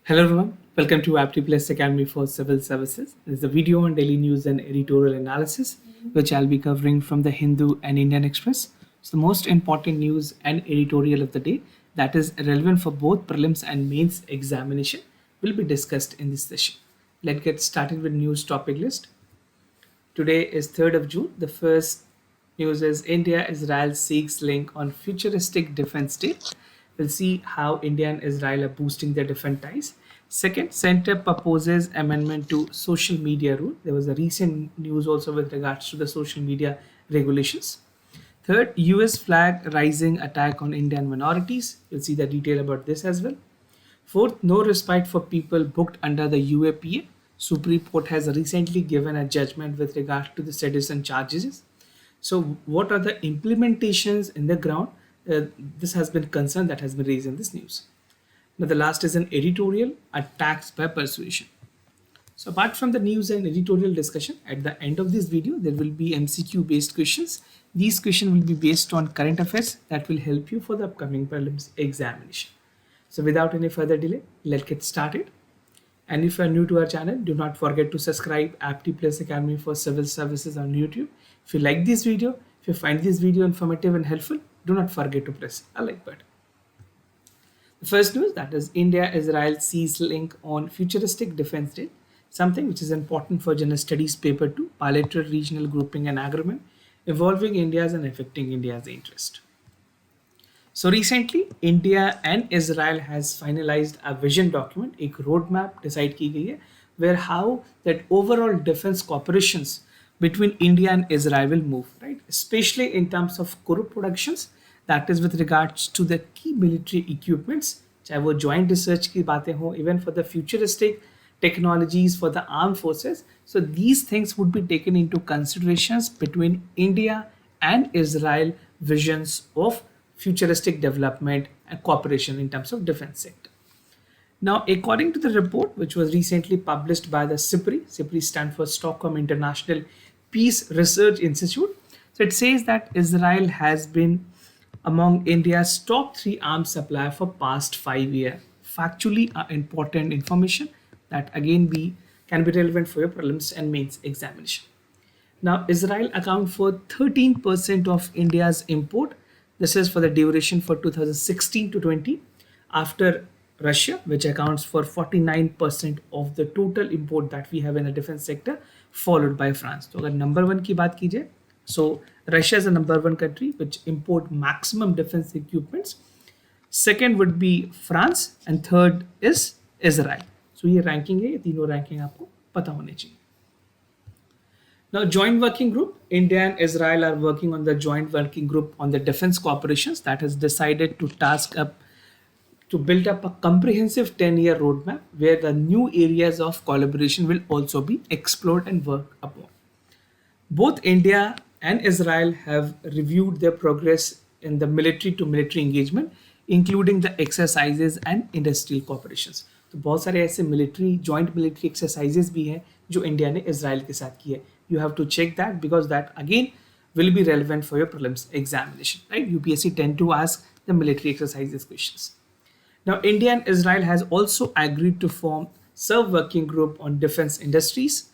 Hello everyone, welcome to Apti Plus Academy for Civil Services. This is a video on daily news and editorial analysis, which I'll be covering from the Hindu and Indian Express. It's the most important news and editorial of the day that is relevant for both prelims and mains examination will be discussed in this session. Let's get started with news topic list. Today is 3rd of June. The first news is India-Israel seeks link on futuristic defense deal. We'll see how India and Israel are boosting their defense ties. Second, Center proposes amendment to social media rule. There was a recent news also with regards to the social media regulations. Third, US flag rising attack on Indian minorities. You'll see the detail about this as well. Fourth, no respite for people booked under the UAPA. Supreme Court has recently given a judgment with regard to the citizen charges. So what are the implementations in the ground? This has been concern that has been raised in this news. Now the last is an editorial, a tax by persuasion. So apart from the news and editorial discussion, at the end of this video, there will be MCQ based questions. These questions will be based on current affairs that will help you for the upcoming prelims examination. So without any further delay, let's get started. And if you are new to our channel, do not forget to subscribe Apti Plus Academy for Civil Services on YouTube. If you like this video, if you find this video informative and helpful, do not forget to press a like button. The first news, that is India-Israel sees link on futuristic defense deal, something which is important for General Studies Paper 2, bilateral regional grouping and agreement involving India's and affecting India's interest. So recently, India and Israel has finalized a vision document, एक roadmap decide की गई है, where how that overall defense cooperations between India and Israel will move, right? Especially in terms of core productions, that is with regards to the key military equipments, चाहे वो joint research की बातें हो, even for the futuristic technologies for the armed forces. So these things would be taken into considerations between India and Israel visions of futuristic development and cooperation in terms of defense sector. Now, according to the report, which was recently published by the Sipri stands for Stockholm International Peace Research Institute. So it says that Israel has been among India's top 3 arms supplier for past 5 years. Factually important information that again can be relevant for your prelims and mains examination. Now, Israel account for 13% of India's import. This is for the duration for 2016 to 20, after Russia, which accounts for 49% of the total import that we have in the defense sector, followed by France. So, अगर number 1 की बात कीजिए, so Russia is the number 1 country which import maximum defense equipments. Second would be France, and third is Israel. So ये ranking है, ये तीनों ranking आपको पता होने चाहिए. Now, joint working group, India and Israel are working on the joint working group on the defense cooperations that has decided to build up a comprehensive 10-year roadmap where the new areas of collaboration will also be explored and worked upon. Both India and Israel have reviewed their progress in the military to military engagement, including the exercises and industrial cooperations. तो बहुत सारे ऐसे joint military exercises भी हैं जो India ने Israel के साथ किए. You have to check that because that again will be relevant for your prelims examination, right? UPSC tend to ask the military exercises questions. Now, India and Israel has also agreed to form serve working group on defense industries,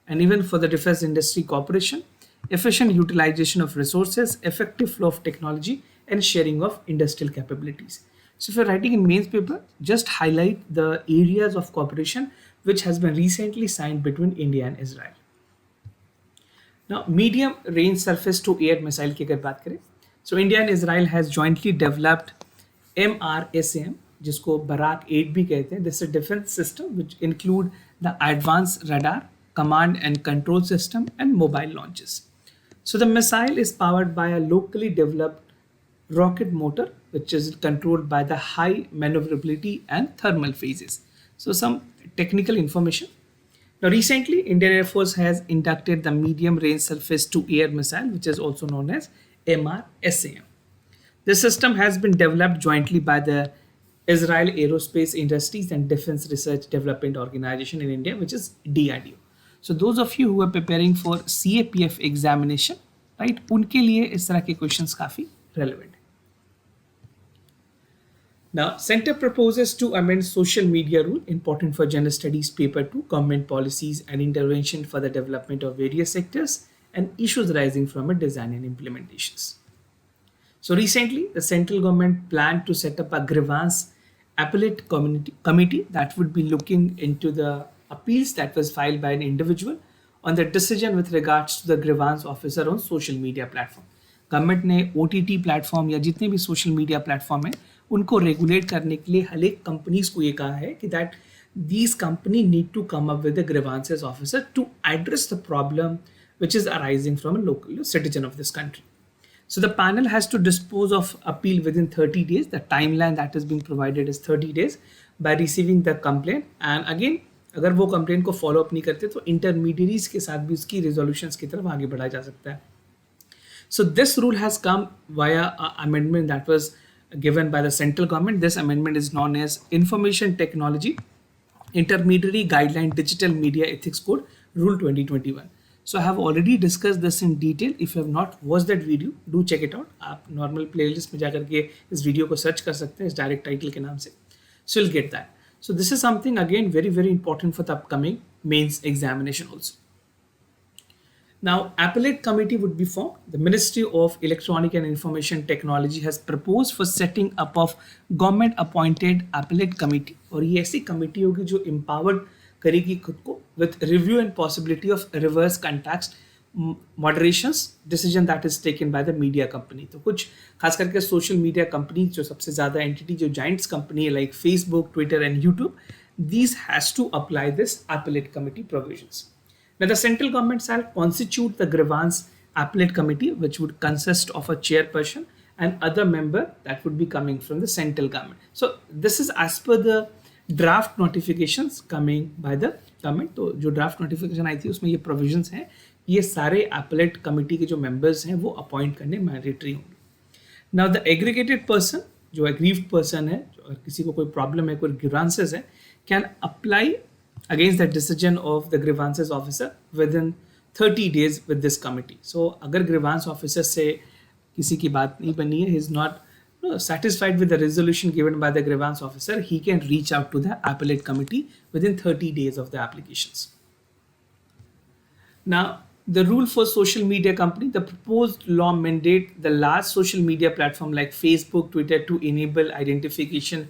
and even for the defense industry cooperation, efficient utilization of resources, effective flow of technology, and sharing of industrial capabilities. So if you're writing in mains paper, just highlight the areas of cooperation which has been recently signed between India and Israel. Now, medium range surface to air missile की अगर बात करें, so India and Israel has jointly developed MRSAM, जिसको Barak 8 भी कहते हैं. This is a defense system which include the advanced radar, command and control system, and mobile launches. So the missile is powered by a locally developed rocket motor, which is controlled by the high maneuverability and thermal phases. So some technical information. Now, recently, Indian Air Force has inducted the medium range surface to air missile, which is also known as MRSAM. This system has been developed jointly by the Israel Aerospace Industries and Defense Research Development Organization in India, which is DRDO. So those of you who are preparing for CAPF examination, right, उनके लिए इस तरह के questions काफी relevant है. Now, Center proposes to amend social media rule, important for General Studies Paper 2, government policies and intervention for the development of various sectors and issues arising from a design and implementations. So recently, the central government planned to set up a grievance appellate committee that would be looking into the appeals that was filed by an individual on the decision with regards to the grievance officer on social media platform. Government ने OTT platform या जितने भी social media platform है उनको regulate करने के लिए हर एक कंपनीज को ये कहा है कि that these company need to come up with a grievances officer to address the problem which is arising from a local citizen of this country. So the panel has to dispose of appeal within 30 days. The timeline that is being provided is 30 days by receiving the complaint. And again, अगर वो complaint को follow up नहीं करते तो intermediaries के साथ भी उसकी रिजोल्यूशंस की तरफ आगे बढ़ाया जा सकता है. So this rule has come via an amendment that was given by the central government. This amendment is known as Information Technology Intermediary Guideline Digital Media Ethics Code Rule 2021. So I have already discussed this in detail. If you have not watched that video, do check it out. आप normal playlist में जाकर के इस video को search कर सकते हैं इस डायरेक्ट टाइटल के नाम से. So you'll get that. So this is something again very important for the upcoming mains examination also. Now, appellate committee would be formed. The Ministry of Electronic and Information Technology has proposed for setting up of government appointed appellate committee. और ये ऐसी committee होगी जो empowered करेगी खुद को with review and possibility of reverse context moderations decision that is taken by the media company. तो कुछ खास करके सोशल मीडिया कंपनी जो सबसे ज़्यादा एंटिटी जो जाइंट्स कंपनी है like Facebook, Twitter and YouTube, these has to apply this appellate committee provisions. Now, the central government shall constitute the grievance appellate committee, which would consist of a chairperson and other member that would be coming from the central government. So, this is as per the draft notifications coming by the government. तो जो draft notification आई थी उसमें ये provisions हैं, ये सारे appellate committee के जो members हैं वो appoint करने mandatory होंगे. Now, the aggregated person, जो aggrieved person है, अगर किसी को कोई problem है, कोई grievances है, can apply against the decision of the grievances officer within 30 days with this committee. So अगर grievance officer से किसी की बात नहीं बनी है, he is not satisfied with the resolution given by the grievance officer, he can reach out to the appellate committee within 30 days of the applications. Now, the rule for social media company, the proposed law mandate the large social media platform like Facebook, Twitter to enable identification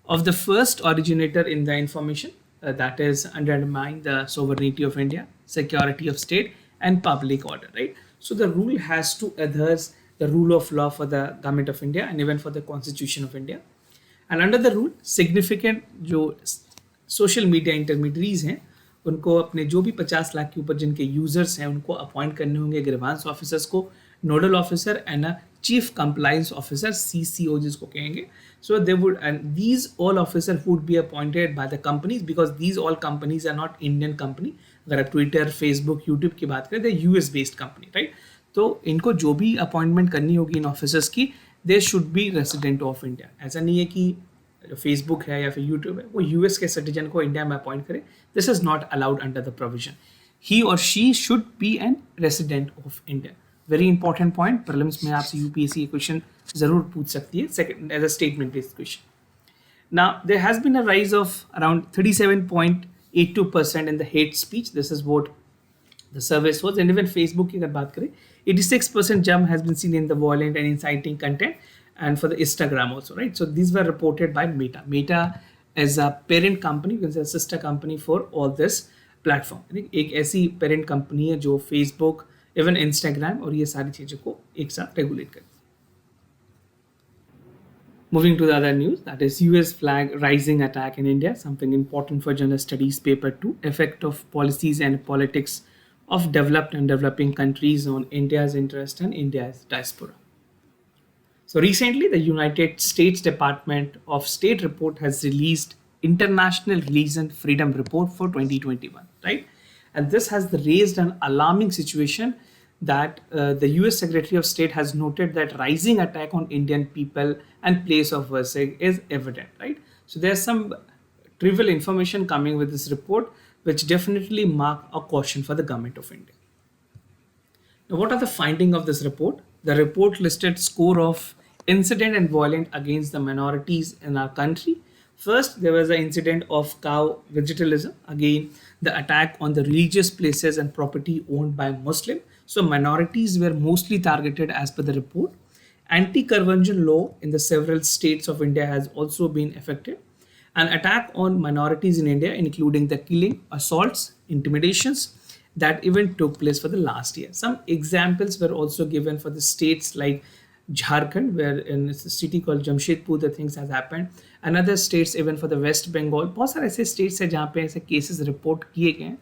of the first originator in the information that is undermine the sovereignty of India, security of state and public order, right? So the rule has to adhere the rule of law for the government of India and even for the constitution of India. And under the rule, significant जो social media intermediaries हैं उनको अपने जो भी 50 लाख के ऊपर जिनके users हैं उनको अपॉइंट करने होंगे ग्रीवांस ऑफिसर्स को, nodal officer and a chief compliance officer CCO जिसको कहेंगे. So they would, and these all officers would be appointed by the companies because these all companies are not Indian company. अगर आप Twitter, Facebook, YouTube की बात करें, they're US based company, right? तो इनको जो भी अपॉइंटमेंट करनी होगी इन ऑफिसर्स की, they should be resident of India. ऐसा नहीं है कि जो फेसबुक है या फिर यूट्यूब है वो यूएस के सिटीजन को इंडिया में अपॉइंट करे. This is not allowed under the provision. He और she should be an resident of India. Very important point, prelims में आपसे यूपीएससी क्वेश्चन जरूर पूछ सकती है second as a statement based question. Now there has been a rise of around 37.82% in the hate speech. This is what the survey was. And even Facebook की अगर बात करें 86% jump has been seen in the violent and inciting content, and for the Instagram also, right? So these were reported by Meta. Meta is a parent company, you can say a sister company for all this platform. एक ऐसी parent company है जो Facebook, even Instagram और ये सारी चीज़ों को एक साथ regulate करती है. Moving to the other news, that is US flag rising attack in India, something important for General Studies Paper 2, effect of policies and politics of developed and developing countries on India's interest and India's diaspora. So recently, the United States Department of State report has released International Religion Freedom Report for 2021, right? And this has raised an alarming situation that the US Secretary of State has noted that rising attack on Indian people and place of worship is evident, right? So there's some trivial information coming with this report which definitely mark a caution for the government of India. Now, what are the findings of this report? The report listed score of incident and violent against the minorities in our country. First, there was an incident of cow vegetalism. Again, the attack on the religious places and property owned by Muslim. So minorities were mostly targeted as per the report. Anti-conversion law in the several states of India has also been affected. An attack on minorities in India, including the killing, assaults, intimidations, that even took place for the last year. Some examples were also given for the states like Jharkhand, where in a city called Jamshedpur the things has happened. Another states even for the West Bengal. बहुत सारे ऐसे states हैं जहाँ पे ऐसे cases report किए गए हैं.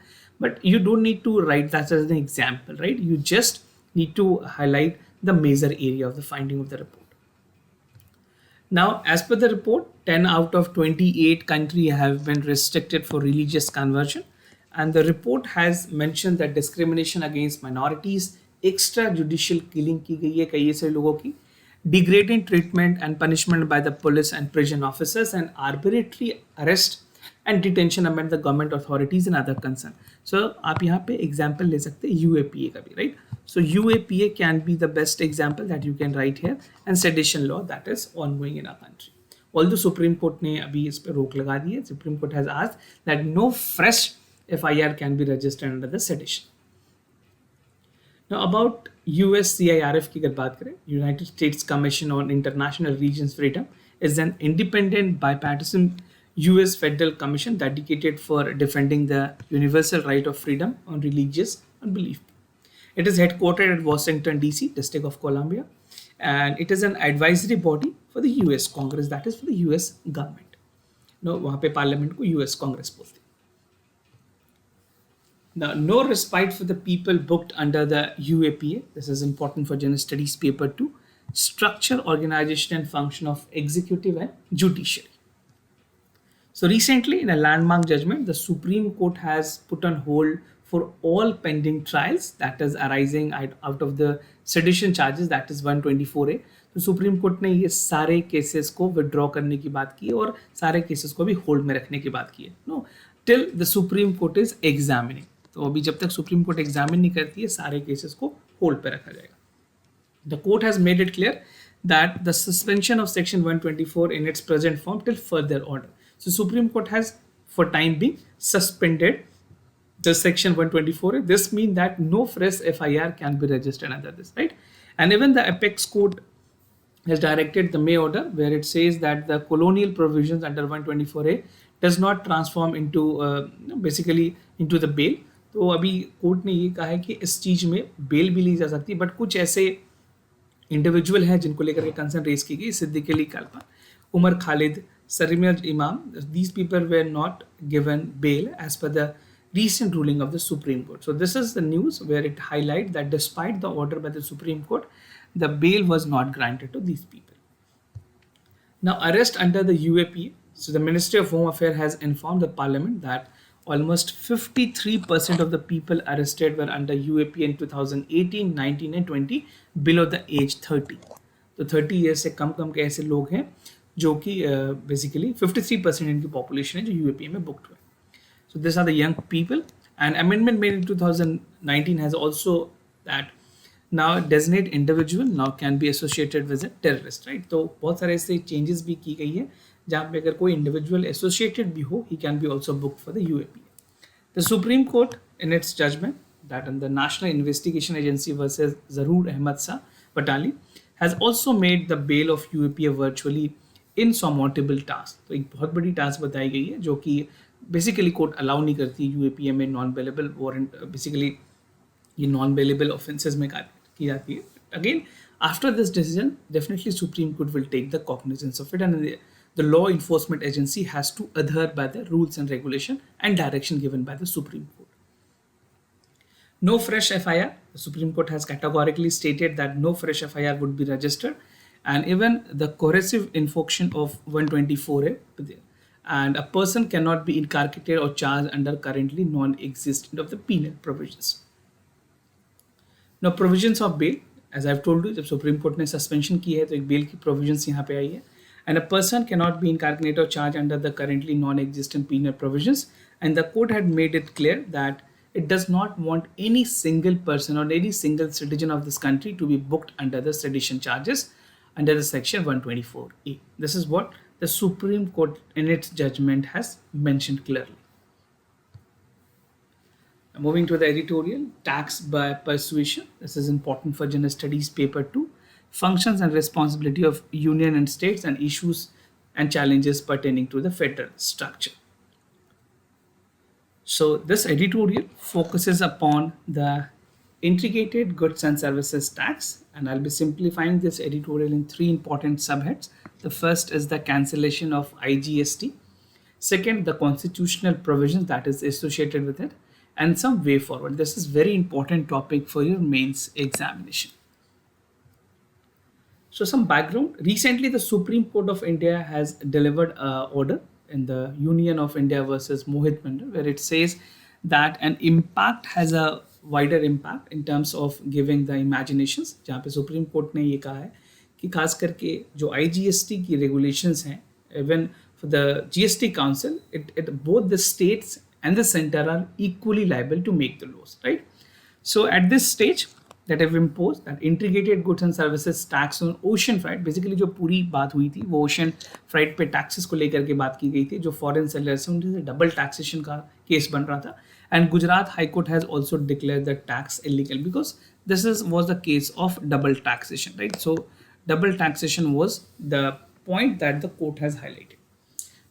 But you don't need to write that as an example, right? You just need to highlight the major area of the finding of the report. Now, as per the report, 10 out of 28 countries have been restricted for religious conversion. And the report has mentioned that discrimination against minorities, extrajudicial killing की गई है कई ऐसे लोगों की, degrading treatment and punishment by the police and prison officers, and arbitrary arrest and detention among the government authorities and other concern. So आप यहाँ पे example ले सकते हैं UAPA का भी, right? So UAPA can be the best example that you can write here, and sedition law that is ongoing in our country. Although Supreme Court ने अभी इस पे रोक लगा दी है, Supreme Court has asked that no fresh FIR can be registered under the sedition. Now about US CIRF की अगर बात करें, United States Commission on International Religious Freedom is an independent bipartisan US federal commission dedicated for defending the universal right of freedom on religious belief. It is headquartered at Washington DC, District of Columbia, and it is an advisory body for the US Congress, that is for the US government. No, वहाँ पे parliament को US Congress बोलते हैं. Now, no respite for the people booked under the UAPA. This is important for General Studies Paper 2. Structure, organization and function of executive and judiciary. So recently, in a landmark judgment, the Supreme Court has put on hold for all pending trials that is arising out of the sedition charges, that is 124A. तो supreme court ने ये सारे cases को withdraw करने की बात की और सारे केसेस को भी होल्ड में रखने की बात की है. No, till the supreme court is examining. तो अभी जब तक सुप्रीम कोर्ट एग्जामिन नहीं करती है, सारे केसेस को होल्ड पे रखा जाएगा. The court has made it clear that the suspension of section 124 in its present form till further order. So Supreme Court has for time being suspended the section 124. This means that no fresh FIR can be registered under this, right? And even the apex court has directed the May order where it says that the colonial provisions under 124A does not transform into basically into the bail. तो अभी court ने ये कहा है कि इस चीज़ में bell भी ली जा सकती है, बट कुछ ऐसे इंडिविजुअल हैं जिनको लेकर के कंसर्न रेज की गई, Siddique Ali Kalpa, Umar Khalid, Sarimir Imam, these people were not given bail as per the recent ruling of the Supreme Court. So this is the news where it highlights that despite the order by the Supreme Court, the bail was not granted to these people. Now arrest under the UAPA. So the Ministry of Home Affairs has informed the Parliament that almost 53% of the people arrested were under UAPA in 2018, 19 and 20 below the age 30. तो 30 years से कम के ऐसे लोग हैं जो कि basically 53% इनकी population है जो यूएपीए में बुक्ड हुए. So this are the young people and amendment made in 2019 has also that now designate individual now can be associated with a terrorist, right. तो बहुत सारे ऐसे चेंजेस भी की गई है जहाँ पे अगर कोई इंडिविजुअल एसोसिएटेड भी हो, he can be also book for the UAPA. The supreme Court in its judgment that in the National Investigation Agency versus Zahoor Ahmad Shah Watali has also made the bail of UAPA virtually insurmountable task. तो एक बहुत बड़ी task बताई गई है जो कि basically court allow नहीं करती यूएपीए में नॉन बेलेबल वारंट, बेसिकली ये नॉन बेलेबल ऑफेंसेस में की जाती है. Again after this decision definitely supreme court will take the cognizance of it and the law enforcement agency has to adhere by the rules and regulation and direction given by the supreme court. No fresh FIR. The Supreme Court has categorically stated that no fresh FIR would be registered, and even the coercive invocation of 124A, and a person cannot be incarcerated or charged under currently non-existent of the penal provisions. Now provisions of bail, as I've told you, जब Supreme Court ने suspension की है तो एक bail की provisions यहाँ पे आई है, and a person cannot be incarcerated or charged under the currently non-existent penal provisions, and the court had made it clear that it does not want any single person or any single citizen of this country to be booked under the sedition charges under the section 124A. This is what the Supreme Court in its judgment has mentioned clearly. Moving to the editorial, tax by persuasion. This is important for general studies paper 2. Functions and responsibility of union and states and issues and challenges pertaining to the federal structure. So this editorial focuses upon the integrated goods and services tax, and I'll be simplifying this editorial in 3 important subheads. The first is the cancellation of IGST. Second, the constitutional provisions that is associated with it, and some way forward. This is very important topic for your mains examination. So some background. Recently, the Supreme Court of India has delivered an order in the Union of India versus Mohit Mandal, where it says that an impact has a wider impact in terms of giving the imaginations. जहाँ पे Supreme Court ने ये कहा है कि खास करके जो IGST की regulations हैं, even for the GST Council, both the states and the center are equally liable to make the laws, right? So at this stage, that have imposed that integrated goods and services tax on ocean freight. Basically जो पूरी बात हुई थी वो ocean freight पे taxes को लेकर के बात की गई थी, जो foreign sellers हैं उनसे double taxation का केस बन रहा था. And Gujarat High Court has also declared the tax illegal because this was the case of double taxation, right? So double taxation was the point that the court has highlighted.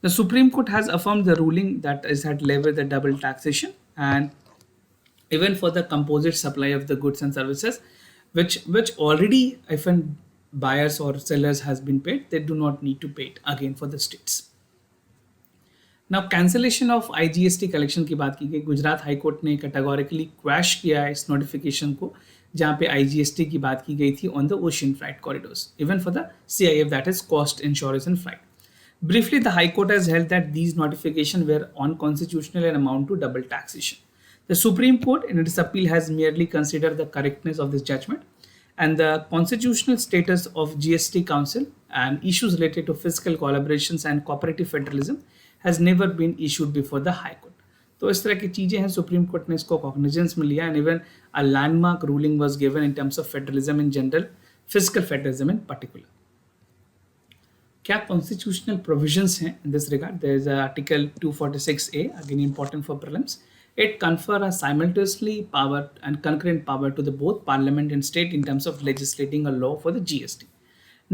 The Supreme Court has affirmed the ruling that is had leveled the double taxation, and even for the composite supply of the goods and services, which already if an buyers or sellers has been paid, they do not need to pay it again for the states. Now cancellation of IGST collection की बात की गई. Gujarat high court ने categorically crash किया है इस notification को, जहाँ पे IGST की बात की गई थी on the ocean freight corridors, even for the CIF, that is cost insurance and freight. Briefly, the High Court has held that these notifications were unconstitutional and amount to double taxation. The Supreme Court in its appeal has merely considered the correctness of this judgment, and the constitutional status of GST Council and issues related to fiscal collaborations and cooperative federalism has never been issued before the High Court. तो इस तरह की चीजें हैं, supreme court ने इसको cognizance में लिया, and even a landmark ruling was given in terms of federalism in general, fiscal federalism in particular. क्या कॉन्स्टिट्यूशनल प्रोविजंस हैं in this regard? There is article 246A, again important for prelims. It confer a simultaneously power and concurrent power to the both parliament and state in terms of legislating a law for the GST.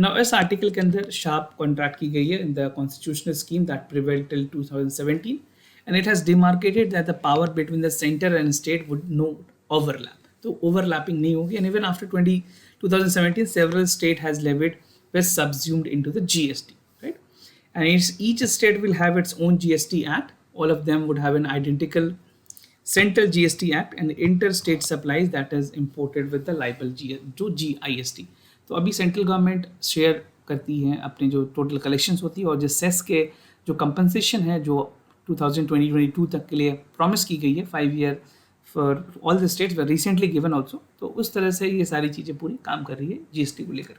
Now इस article के अंदर sharp contract की गई है in the constitutional scheme that prevailed till 2017, and it has demarcated that the power between the center and state would not overlap. तो overlapping नहीं होगी, and even after 2017 several state has levied were subsumed into the GST, right? And each state will have its own GST act. All of them would have an identical Central GST Act and interstate supplies that is imported with the liable जो GIST. तो अभी central government share करती है अपने जो total collections होती है, और जो सेस के जो कंपनसेशन है जो 2020-22 तक के लिए प्रॉमिस की गई है 5 year for all the states were recently given also. तो उस तरह से ये सारी चीज़ें पूरी काम कर रही है GST को लेकर.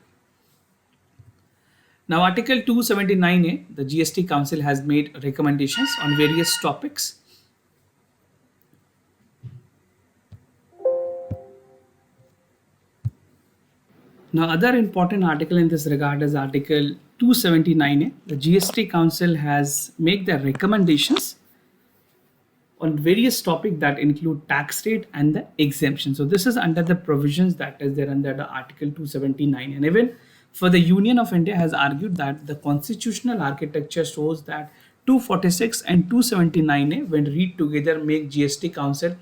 Now Article 279A, the GST Council has made recommendations on various topics. Now, other important article in this regard is Article 279A. The GST Council has made their recommendations on various topics that include tax rate and the exemption. So this is under the provisions that is there under the Article 279. And even for the Union of India has argued that the constitutional architecture shows that 246 and 279A when read together make GST Council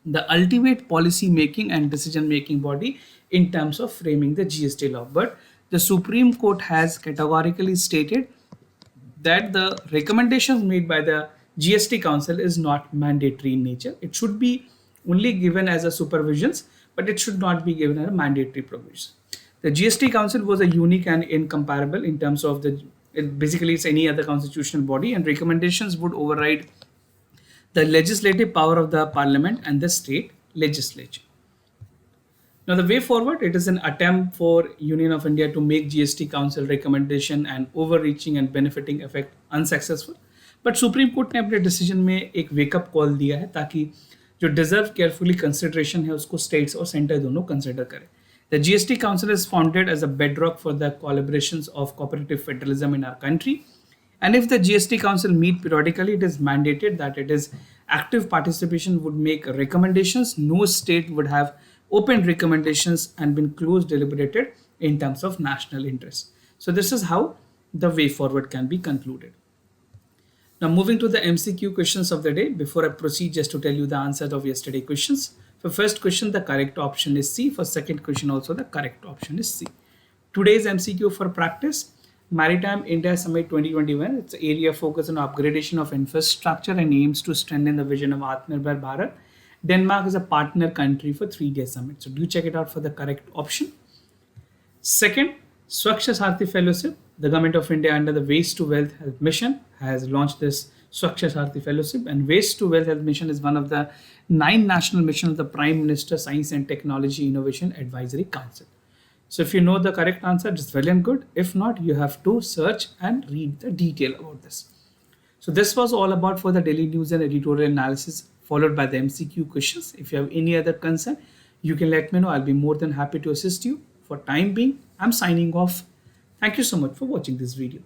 the ultimate policy making and decision making body in terms of framing the GST law. But the Supreme Court has categorically stated that the recommendations made by the GST Council is not mandatory in nature. It should be only given as a supervisions, but it should not be given as a mandatory provision. The GST Council was a unique and incomparable in terms of basically it's any other constitutional body, and recommendations would override the legislative power of the parliament and the state legislature. Now the way forward, it is an attempt for Union of India to make GST Council recommendation and overreaching and benefiting effect unsuccessful. But Supreme Court ने अपने decision में एक wake up call दिया है ताकि जो deserve carefully consideration है उसको स्टेट्स और सेंटर दोनों कंसिडर करें. The GST Council is founded as a bedrock for the collaborations of cooperative federalism in our country. And if the GST Council meet periodically, it is mandated that it is active participation would make recommendations. No state would have opened recommendations and been closed deliberated in terms of national interest. So this is how the way forward can be concluded. Now moving to the MCQ questions of the day. Before I proceed, just to tell you the answers of yesterday questions. For first question, the correct option is C. For second question also, the correct option is C. Today's MCQ for practice, Maritime India Summit 2021. It's an area focused on upgradation of infrastructure and aims to strengthen the vision of Atmanirbhar Bharat. Denmark is a partner country for 3-day summit. So do check it out for the correct option. Second, Swachh Sarthi Fellowship. The Government of India under the Waste to Wealth Health Mission has launched this Swachh Sarthi Fellowship, and Waste to Wealth Health Mission is one of the 9 national missions of the Prime Minister Science and Technology Innovation Advisory Council. So if you know the correct answer, it's well and good. If not, you have to search and read the detail about this. So this was all about for the daily news and editorial analysis, followed by the MCQ questions. If you have any other concern, you can let me know. I'll be more than happy to assist you. For time being, I'm signing off. Thank you so much for watching this video.